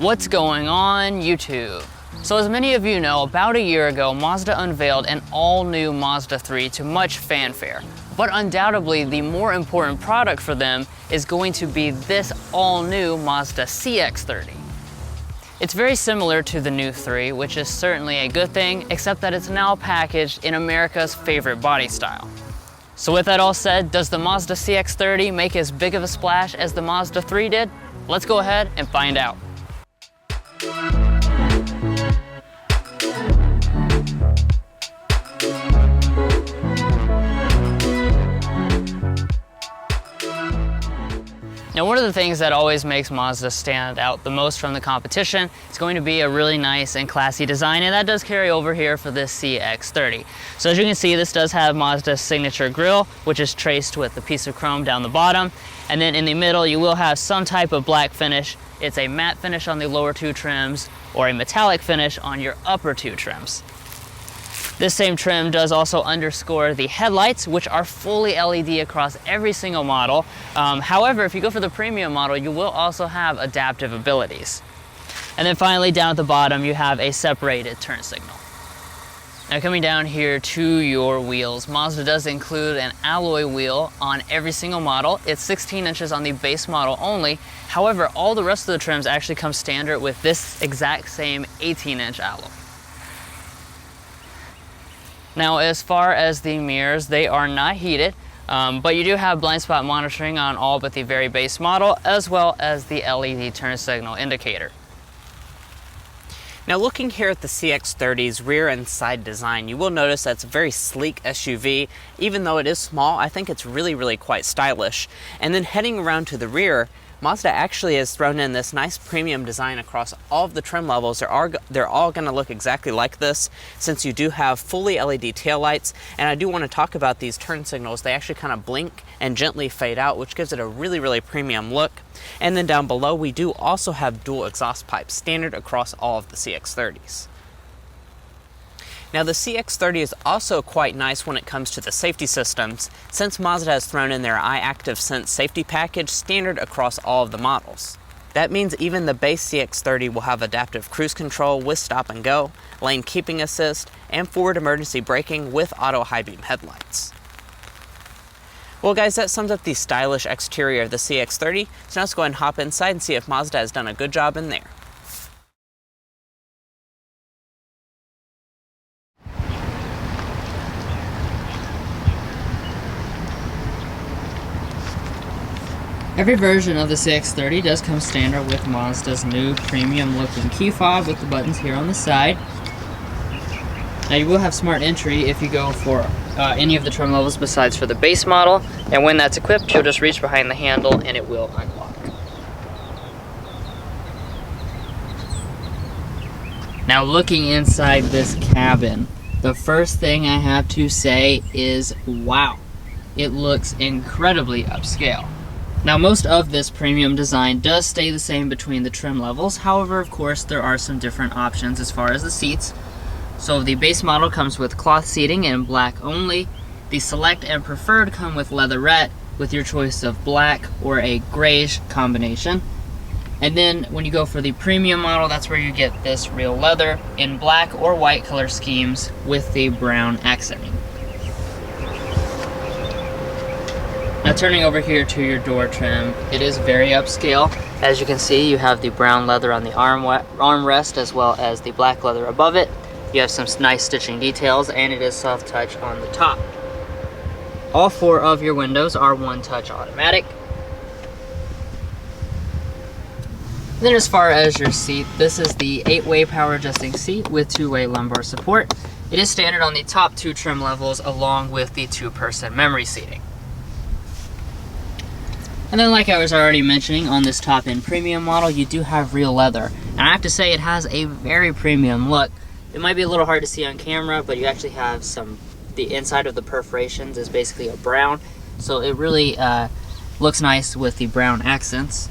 What's going on YouTube? So as many of you know, about a year ago, Mazda unveiled an all-new Mazda 3 to much fanfare. But undoubtedly, the more important product for them is going to be this all-new Mazda CX-30. It's very similar to the new 3, which is certainly a good thing, except that it's now packaged in America's favorite body style. So with that all said, does the Mazda CX-30 make as big of a splash as the Mazda 3 did? Let's go ahead and find out. Now, one of the things that always makes Mazda stand out the most from the competition is going to be a really nice and classy design, and that does carry over here for this CX-30. So as you can see, this does have Mazda's signature grille, which is traced with a piece of chrome down the bottom. And then in the middle, you will have some type of black finish. It's a matte finish on the lower two trims or a metallic finish on your upper two trims. This same trim does also underscore the headlights, which are fully LED across every single model. However, if you go for the premium model, you will also have adaptive abilities. And then finally, down at the bottom, you have a separated turn signal. Now coming down here to your wheels, Mazda does include an alloy wheel on every single model. It's 16 inches on the base model only. However, all the rest of the trims actually come standard with this exact same 18-inch alloy. Now, as far as the mirrors, they are not heated, but you do have blind spot monitoring on all but the very base model, as well as the LED turn signal indicator. Now, looking here at the CX-30's rear and side design, you will notice that's a very sleek SUV. Even though it is small, I think it's really quite stylish. And then heading around to the rear, Mazda actually has thrown in this nice premium design across all of the trim levels. They're all going to look exactly like this, since you do have fully LED taillights. And I do want to talk about these turn signals. They actually kind of blink and gently fade out, which gives it a really premium look. And then down below, we do also have dual exhaust pipes, standard across all of the CX-30s. Now, the CX-30 is also quite nice when it comes to the safety systems, since Mazda has thrown in their iActive Sense safety package standard across all of the models. That means even the base CX-30 will have adaptive cruise control with stop and go, lane keeping assist, and forward emergency braking with auto high beam headlights. Well guys, that sums up the stylish exterior of the CX-30, so now let's go ahead and hop inside and see if Mazda has done a good job in there. Every version of the CX-30 does come standard with Mazda's new premium looking key fob with the buttons here on the side. Now you will have smart entry if you go for any of the trim levels besides for the base model, and when that's equipped, you'll just reach behind the handle and it will unlock. Now looking inside this cabin, the first thing I have to say is wow, it looks incredibly upscale. Now, most of this premium design does stay the same between the trim levels. However, of course, there are some different options as far as the seats. So the base model comes with cloth seating in black only. The select and preferred come with leatherette with your choice of black or a grayish combination. And then when you go for the premium model, that's where you get this real leather in black or white color schemes with the brown accenting. Now turning over here to your door trim, it is very upscale. As you can see, you have the brown leather on the armrest as well as the black leather above it. You have some nice stitching details, and it is soft touch on the top. All four of your windows are one touch automatic. Then as far as your seat, this is the 8-way power adjusting seat with 2-way lumbar support. It is standard on the top two trim levels along with the 2-person memory seating. And then like I was already mentioning, on this top-end premium model, you do have real leather. And I have to say, it has a very premium look. It might be a little hard to see on camera, but you actually have the inside of the perforations is basically a brown. So it really looks nice with the brown accents.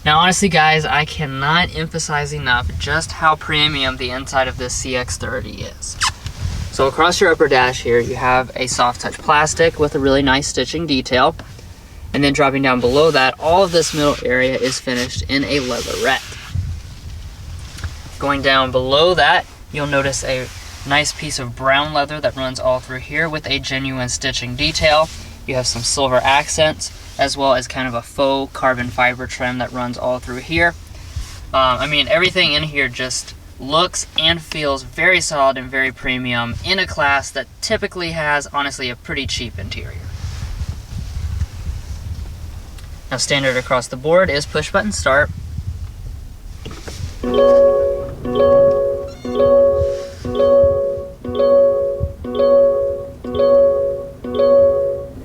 Now honestly guys, I cannot emphasize enough just how premium the inside of this CX-30 is. So across your upper dash here, you have a soft touch plastic with a really nice stitching detail. And then dropping down below that, all of this middle area is finished in a leatherette. Going down below that, you'll notice a nice piece of brown leather that runs all through here with a genuine stitching detail. You have some silver accents, as well as kind of a faux carbon fiber trim that runs all through here. I mean, everything in here just looks and feels very solid and very premium in a class that typically has, honestly, a pretty cheap interior. Now, standard across the board is push button start.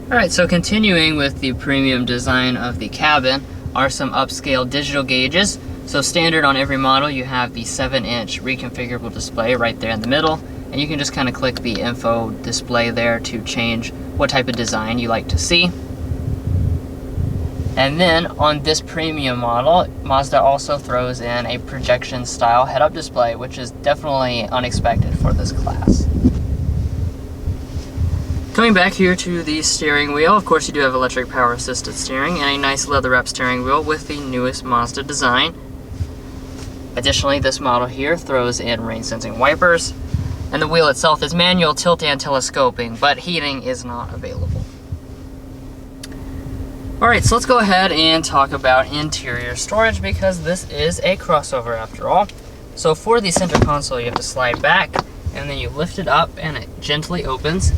Alright, so continuing with the premium design of the cabin are some upscale digital gauges. So standard on every model, you have the 7-inch reconfigurable display right there in the middle, and you can just kind of click the info display there to change what type of design you like to see. And then on this premium model, Mazda also throws in a projection style head-up display, which is definitely unexpected for this class. Coming back here to the steering wheel, of course you do have electric power assisted steering and a nice leather wrap steering wheel with the newest Mazda design. Additionally, this model here throws in rain sensing wipers, and the wheel itself is manual, tilt and telescoping, but heating is not available. Alright, so let's go ahead and talk about interior storage, because this is a crossover after all. So for the center console, you have to slide back, and then you lift it up and it gently opens.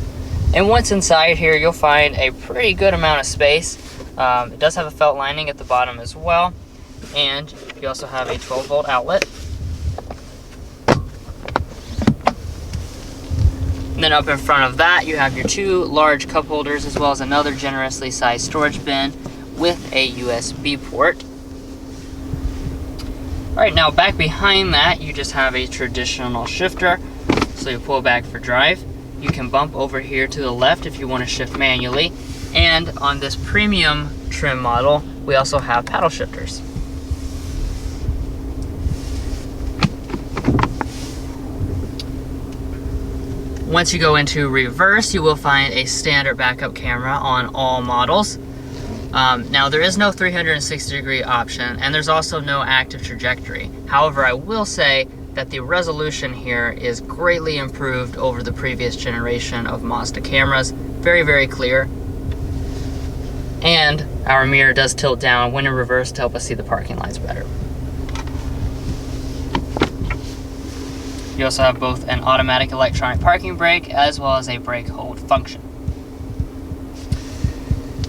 And once inside here, you'll find a pretty good amount of space. It does have a felt lining at the bottom as well, and you also have a 12-volt outlet. And then up in front of that, you have your two large cup holders, as well as another generously sized storage bin with a USB port. Alright, now back behind that, you just have a traditional shifter. So you pull back for drive. You can bump over here to the left if you want to shift manually. And on this premium trim model, we also have paddle shifters. Once you go into reverse, you will find a standard backup camera on all models. Now, there is no 360-degree option, and there's also no active trajectory. However, I will say that the resolution here is greatly improved over the previous generation of Mazda cameras. Very, very clear. And our mirror does tilt down when in reverse to help us see the parking lights better. You also have both an automatic electronic parking brake as well as a brake hold function.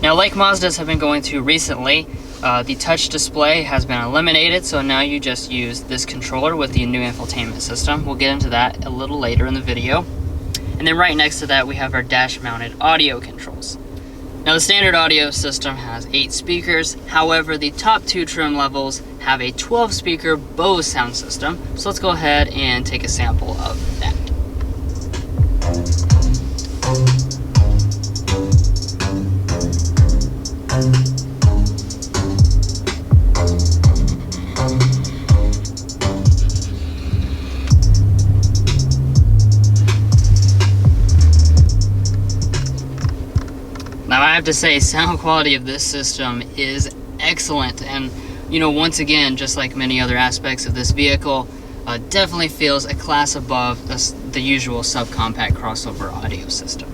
Now, like Mazdas have been going to recently, the touch display has been eliminated, so now you just use this controller with the new infotainment system. We'll get into that a little later in the video. And then right next to that, we have our dash-mounted audio controls. Now, the standard audio system has 8 speakers. However, the top 2 trim levels have a 12-speaker Bose sound system. So let's go ahead and take a sample of that. Now, I have to say, sound quality of this system is excellent, and you know, once again, just like many other aspects of this vehicle, definitely feels a class above the usual subcompact crossover audio system.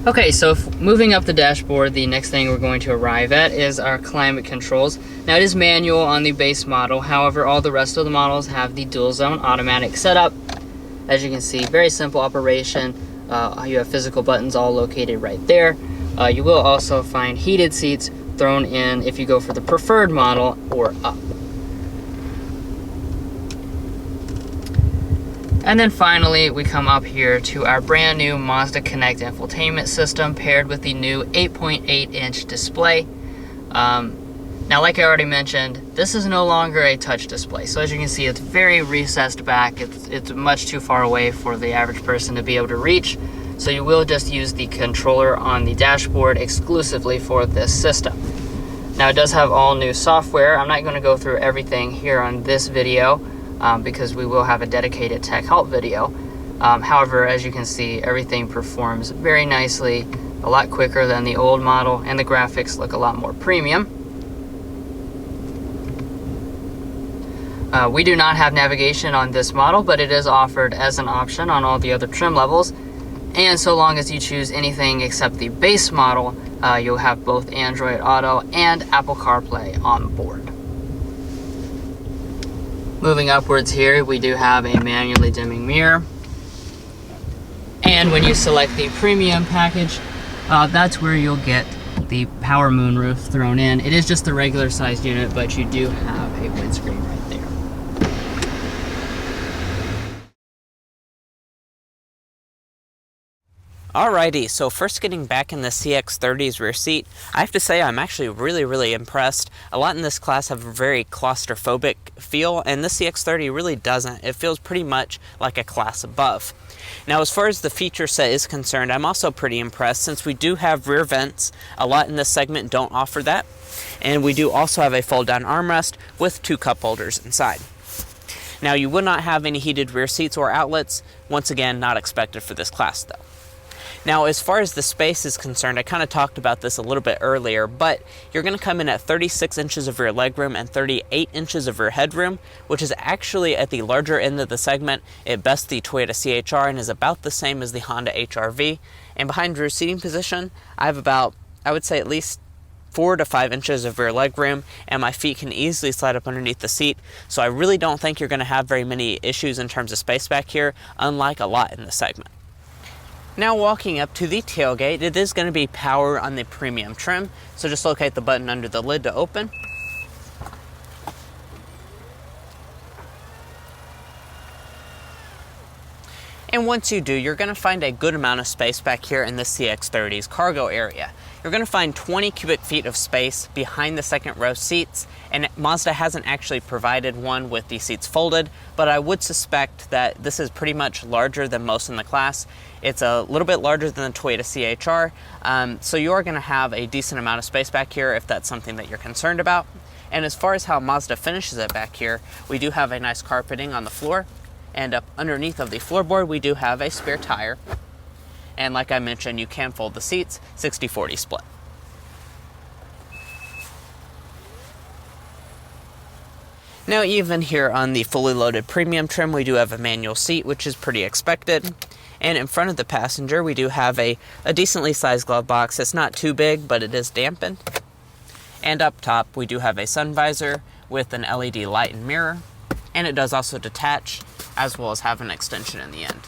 Okay, so moving up the dashboard, the next thing we're going to arrive at is our climate controls. Now, it is manual on the base model. However, all the rest of the models have the dual zone automatic setup. As you can see, very simple operation. You have physical buttons all located right there. You will also find heated seats thrown in if you go for the preferred model or up. And then finally, we come up here to our brand new Mazda Connect infotainment system paired with the new 8.8-inch display. Now, like I already mentioned, this is no longer a touch display. So as you can see, it's very recessed back. It's much too far away for the average person to be able to reach. So you will just use the controller on the dashboard exclusively for this system. Now it does have all new software. I'm not going to go through everything here on this video because we will have a dedicated tech help video. However, as you can see, everything performs very nicely, a lot quicker than the old model, and the graphics look a lot more premium. We do not have navigation on this model, but it is offered as an option on all the other trim levels. And so long as you choose anything except the base model, you'll have both Android Auto and Apple CarPlay on board. Moving upwards here, we do have a manually dimming mirror. And when you select the premium package, that's where you'll get the power moonroof thrown in. It is just the regular sized unit, but you do have a windscreen right there. Alrighty, so first getting back in the CX-30's rear seat, I have to say I'm actually really impressed. A lot in this class have a very claustrophobic feel, and the CX-30 really doesn't. It feels pretty much like a class above. Now, as far as the feature set is concerned, I'm also pretty impressed since we do have rear vents. A lot in this segment don't offer that. And we do also have a fold-down armrest with 2 cup holders inside. Now, you would not have any heated rear seats or outlets. Once again, not expected for this class though. Now, as far as the space is concerned, I kind of talked about this a little bit earlier, but you're going to come in at 36 inches of rear legroom and 38 inches of rear headroom, which is actually at the larger end of the segment. It bests the Toyota CHR and is about the same as the Honda HR-V. And behind rear seating position, I have about, I would say at least 4 to 5 inches of rear legroom, and my feet can easily slide up underneath the seat. So I really don't think you're going to have very many issues in terms of space back here, unlike a lot in the segment. Now walking up to the tailgate, it is going to be power on the premium trim, so just locate the button under the lid to open. And once you do, you're going to find a good amount of space back here in the CX-30's cargo area. You're going to find 20 cubic feet of space behind the second row seats, and Mazda hasn't actually provided one with the seats folded, but I would suspect that this is pretty much larger than most in the class. It's a little bit larger than the Toyota CHR, so you are going to have a decent amount of space back here if that's something that you're concerned about. And as far as how Mazda finishes it back here, we do have a nice carpeting on the floor, and up underneath of the floorboard we do have a spare tire. And like I mentioned, you can fold the seats 60-40 split. Now, even here on the fully loaded premium trim, we do have a manual seat, which is pretty expected. And in front of the passenger, we do have a decently sized glove box. It's not too big, but it is dampened. And up top, we do have a sun visor with an LED light and mirror. And it does also detach, as well as have an extension in the end.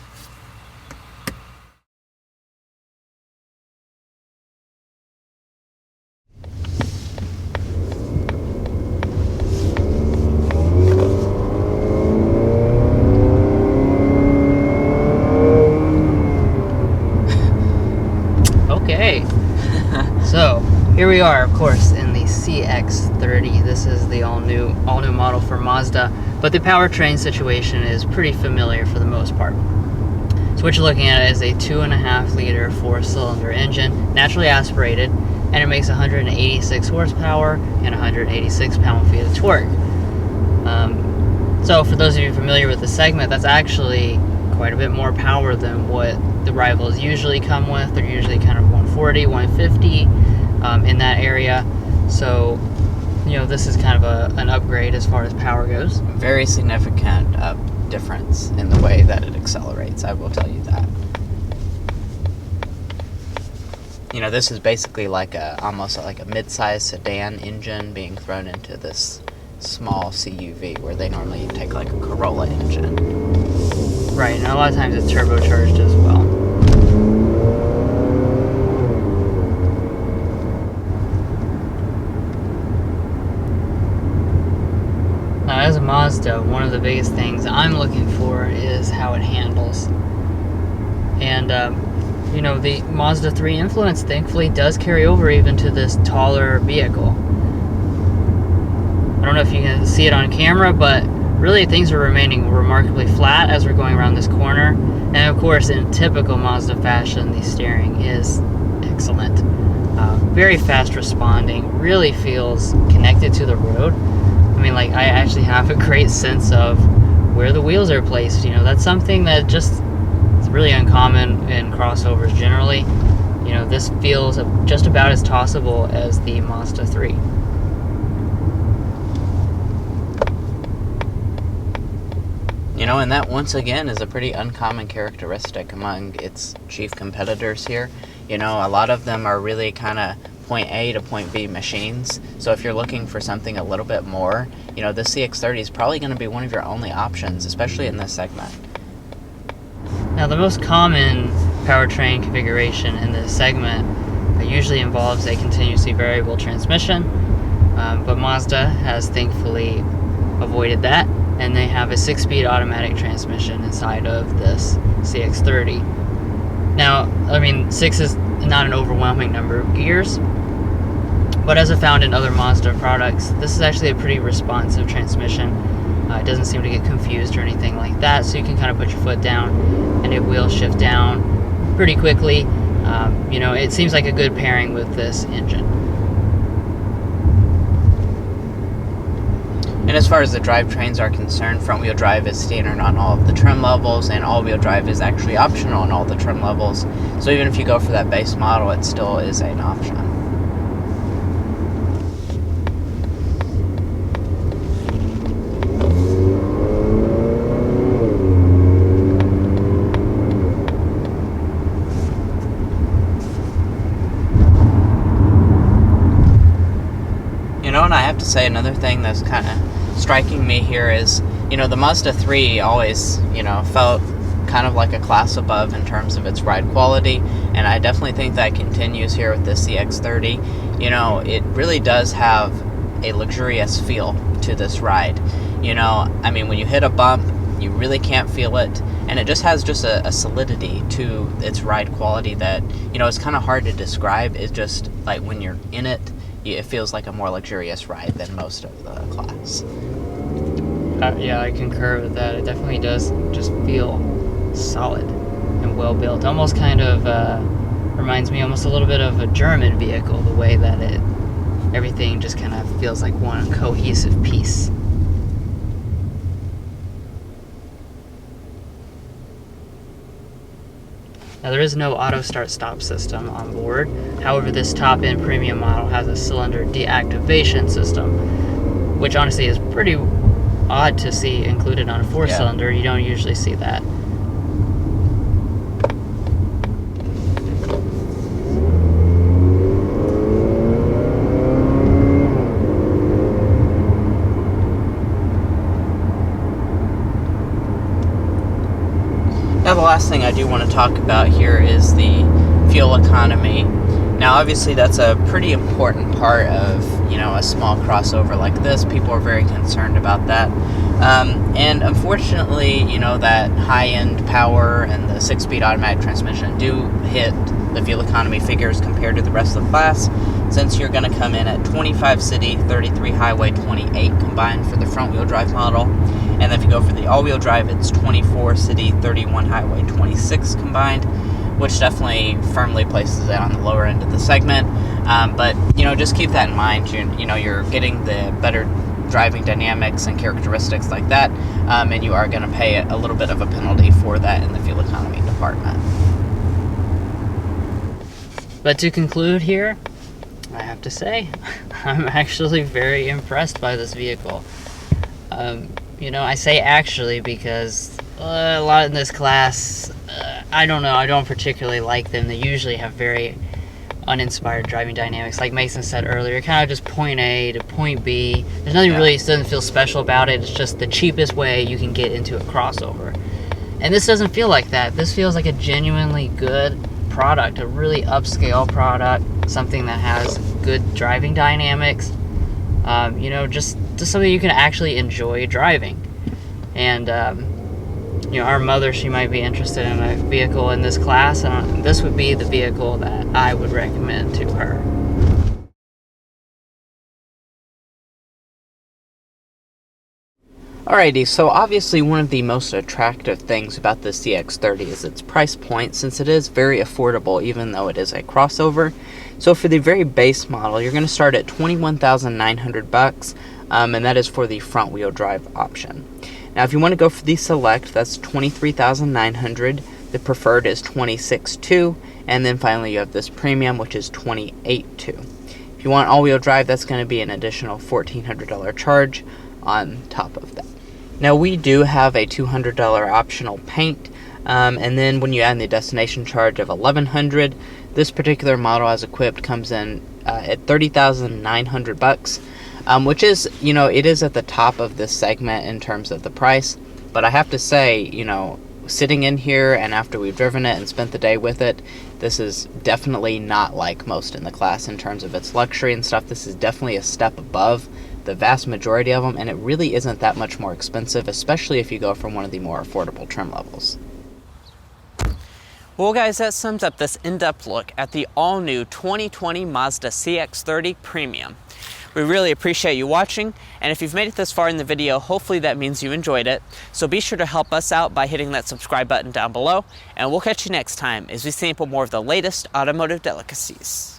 So here we are, of course, in the CX-30. This is the all new model for Mazda, but the powertrain situation is pretty familiar for the most part. So what you're looking at is a 2.5 liter 4-cylinder engine, naturally aspirated, and it makes 186 horsepower and 186 pound-feet of torque. So for those of you familiar with the segment, that's actually quite a bit more power than what the rivals usually come with. They're usually kind of 140, 150 in that area. So, you know, this is kind of an upgrade as far as power goes. Very significant difference in the way that it accelerates, I will tell you that. You know, this is basically like almost like a mid-sized sedan engine being thrown into this small CUV where they normally take like a Corolla engine. Right, and a lot of times it's turbocharged as well. Now, as a Mazda, one of the biggest things I'm looking for is how it handles. And, you know, the Mazda 3 influence, thankfully, does carry over even to this taller vehicle. I don't know if you can see it on camera, but really things are remaining remarkably flat as we're going around this corner. And of course, in typical Mazda fashion, the steering is excellent. Very fast responding, really feels connected to the road. I mean, like, I actually have a great sense of where the wheels are placed. You know, that's something that just is really uncommon in crossovers generally. You know, this feels just about as tossable as the Mazda 3. You know, and that once again is a pretty uncommon characteristic among its chief competitors here. You know, a lot of them are really kind of point A to point B machines. So if you're looking for something a little bit more, you know, the CX-30 is probably going to be one of your only options, especially in this segment. Now, the most common powertrain configuration in this segment usually involves a continuously variable transmission, but Mazda has thankfully avoided that, and they have a 6-speed automatic transmission inside of this CX-30. Now, I mean, 6 is not an overwhelming number of gears, but as I found in other Mazda products, this is actually a pretty responsive transmission. It doesn't seem to get confused or anything like that, so you can kind of put your foot down and it will shift down pretty quickly. You know, it seems like a good pairing with this engine. And as far as the drivetrains are concerned, front-wheel drive is standard on all of the trim levels, and all-wheel drive is actually optional on all the trim levels. So even if you go for that base model, it still is an option. You know, and I have to say another thing that's kind of striking me here is, you know, the Mazda 3 always, you know, felt kind of like a class above in terms of its ride quality, and I definitely think that continues here with the CX-30. You know, it really does have a luxurious feel to this ride. You know, I mean, when you hit a bump, you really can't feel it, and it just has just a solidity to its ride quality that, you know, it's kind of hard to describe. It's just like when you're in it, it feels like a more luxurious ride than most of the class. Yeah, I concur with that. It definitely does just feel solid and well built. Almost kind of reminds me almost a little bit of a German vehicle, the way that everything just kind of feels like one cohesive piece. Now, there is no auto start stop system on board. However, this top-end premium model has a cylinder deactivation system, which honestly is pretty odd to see included on a 4-cylinder. You don't usually see that. Now, the last thing I do want to talk about here is the fuel economy. Now, obviously, that's a pretty important part of, you know, a small crossover like this. People are very concerned about that. And unfortunately, you know, that high-end power and the 6-speed automatic transmission do hit the fuel economy figures compared to the rest of the class, since you're going to come in at 25 city, 33 highway, 28 combined for the front-wheel drive model. And then if you go for the all-wheel drive, it's 24 city, 31 highway, 26 combined, which definitely firmly places it on the lower end of the segment. But, you know, just keep that in mind. You know, you're getting the better driving dynamics and characteristics like that, and you are going to pay a little bit of a penalty for that in the fuel economy department. But to conclude here, I have to say, I'm actually very impressed by this vehicle. You know, I say actually because a lot in this class, I don't know, I don't particularly like them. They usually have very uninspired driving dynamics. Like Mason said earlier, kind of just point A to point B. There's nothing really doesn't feel special about it. It's just the cheapest way you can get into a crossover. And this doesn't feel like that. This feels like a genuinely good product, a really upscale product, something that has good driving dynamics. You know, just something you can actually enjoy driving. And you know, our mother, she might be interested in a vehicle in this class, and this would be the vehicle that I would recommend to her. Alrighty, so obviously one of the most attractive things about the CX-30 is its price point, since it is very affordable even though it is a crossover. So for the very base model, you're going to start at $21,900, and that is for the front wheel drive option. Now if you want to go for the Select, that's $23,900. The Preferred is $26,200, and then finally you have this Premium, which is $28,200. If you want all-wheel drive, that's going to be an additional $1,400 charge on top of that. Now we do have a $200 optional paint, and then when you add the destination charge of $1,100, this particular model as equipped comes in at $30,900, which is, it is at the top of this segment in terms of the price. But I have to say, sitting in here and after we've driven it and spent the day with it, this is definitely not like most in the class in terms of its luxury and stuff. This is definitely a step above the vast majority of them, and it really isn't that much more expensive, especially if you go from one of the more affordable trim levels. Well guys, that sums up this in-depth look at the all-new 2020 Mazda CX-30 Premium. We really appreciate you watching, and if you've made it this far in the video, hopefully that means you enjoyed it. So be sure to help us out by hitting that subscribe button down below, and we'll catch you next time as we sample more of the latest automotive delicacies.